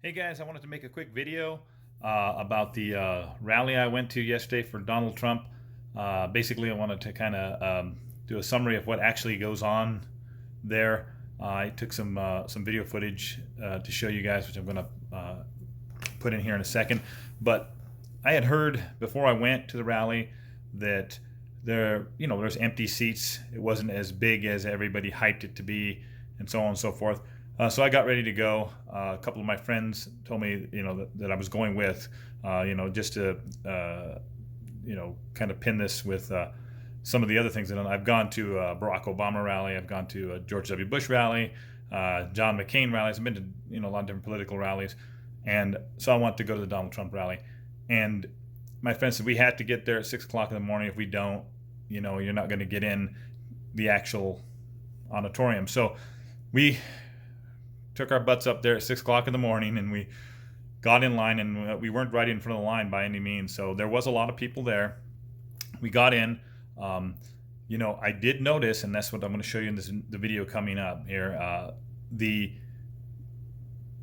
Hey guys, I wanted to make a quick video about the rally I went to yesterday for Donald Trump. Basically, I wanted to kind of do a summary of what actually goes on there. I took some video footage to show you guys, which I'm going to put in here in a second. But I had heard before I went to the rally that there's empty seats. It wasn't as big as everybody hyped it to be, and so on and so forth. So I got ready to go. A couple of my friends told me, that I was going with, just to, kind of pin this with some of the other things that I've gone to Barack Obama rally. I've gone to a George W. Bush rally, John McCain rallies. I've been to, a lot of different political rallies. And so I wanted to go to the Donald Trump rally. And my friend said we had to get there at 6 o'clock in the morning. If we don't, you're not going to get in the actual auditorium. So we took our butts up there at 6 o'clock in the morning, and we got in line, and we weren't right in front of the line by any means. So there was a lot of people there. We got in. I did notice, and that's what I'm going to show you in the video coming up here. The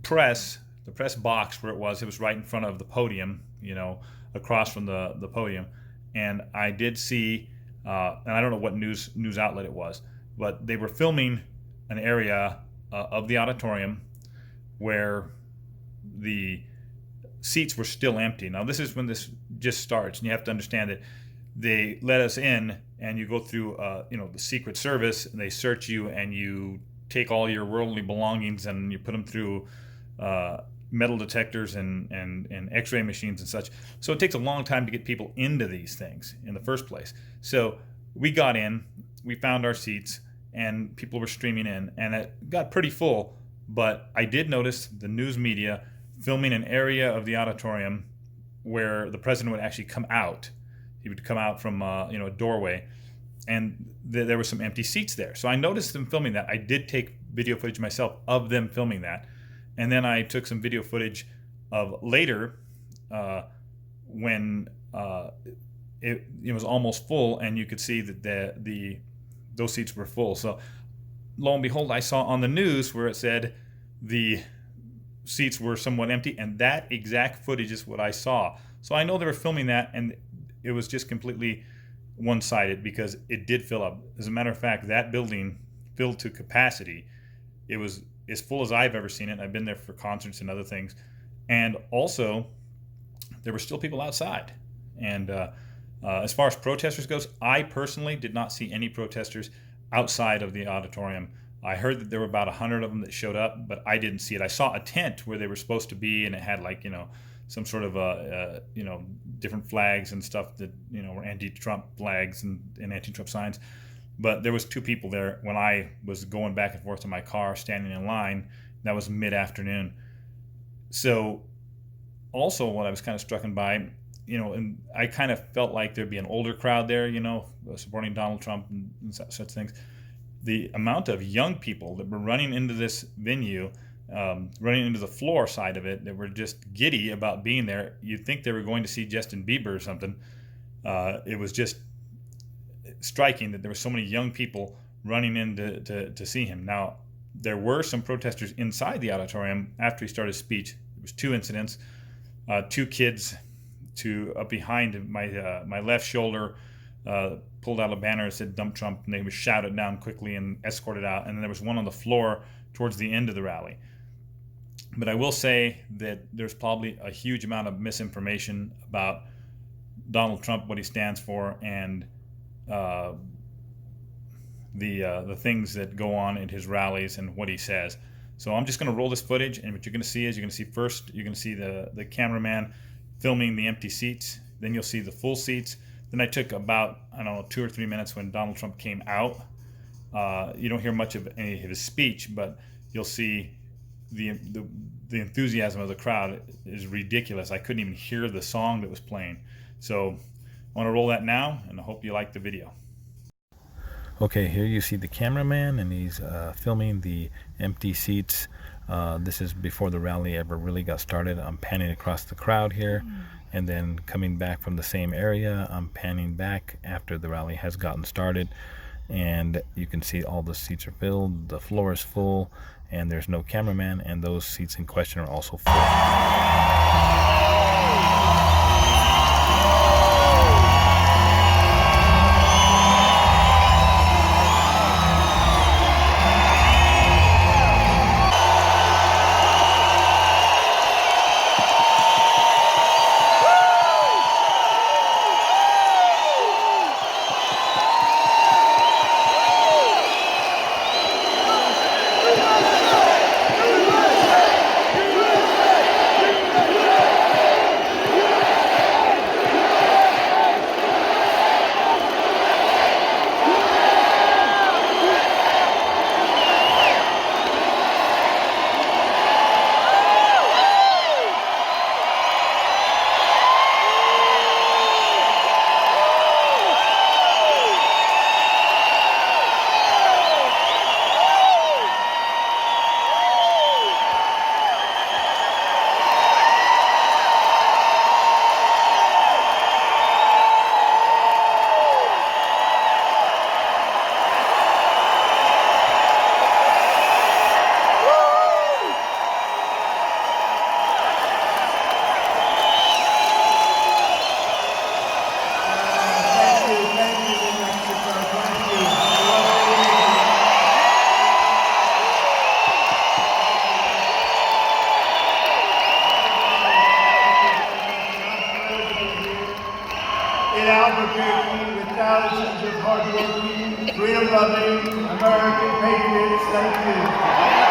press box where it was right in front of the podium, across from the podium. And I did see, and I don't know what news outlet it was, but they were filming an area of the auditorium where the seats were still empty. Now this is when this just starts, and you have to understand that they let us in, and you go through the Secret Service, and they search you, and you take all your worldly belongings and you put them through metal detectors and x-ray machines and such. So it takes a long time to get people into these things in the first place. So we got in, we found our seats, and people were streaming in, and it got pretty full. But I did notice the news media filming an area of the auditorium where the president would actually come out. He would come out from a doorway, and there were some empty seats there. So I noticed them filming that. I did take video footage myself of them filming that, and then I took some video footage of later when it was almost full, and you could see that those seats were full. So lo and behold, I saw on the news where it said the seats were somewhat empty, and that exact footage is what I saw. So I know they were filming that, and it was just completely one-sided because it did fill up. As a matter of fact, that building filled to capacity. It was as full as I've ever seen it. I've been there for concerts and other things. And also, there were still people outside. And as far as protesters goes, I personally did not see any protesters outside of the auditorium. I heard that there were about 100 of them that showed up, but I didn't see it. I saw a tent where they were supposed to be, and it had some sort of different flags and stuff that were anti-Trump flags and anti-Trump signs. But there was 2 people there when I was going back and forth to my car, standing in line. That was mid-afternoon. So also what I was kind of struck by, and I kind of felt like there'd be an older crowd there, supporting Donald Trump and such things. The amount of young people that were running into this venue, running into the floor side of it, that were just giddy about being there. You'd think they were going to see Justin Bieber or something. It was just striking that there were so many young people running in to see him. Now, there were some protesters inside the auditorium after he started his speech. There was 2 incidents. 2 kids up behind my left shoulder pulled out a banner that said "Dump Trump," and they were shouted down quickly and escorted out. And then there was one on the floor towards the end of the rally. But I will say that there's probably a huge amount of misinformation about Donald Trump, what he stands for, and the things that go on at his rallies and what he says. So I'm just going to roll this footage, and what you're going to see is first you're going to see the cameraman filming the empty seats. Then you'll see the full seats. Then I took about 2 or 3 minutes when Donald Trump came out. You don't hear much of any of his speech, but you'll see the enthusiasm of the crowd is ridiculous. I couldn't even hear the song that was playing. So I want to roll that now, and I hope you like the video. Okay, here you see the cameraman, and he's filming the empty seats. This is before the rally ever really got started. I'm panning across the crowd here, and then coming back from the same area, I'm panning back after the rally has gotten started. And you can see all the seats are filled, the floor is full, and there's no cameraman, and those seats in question are also full. In Albuquerque, with thousands of hardworking, freedom-loving American patriots. Thank you.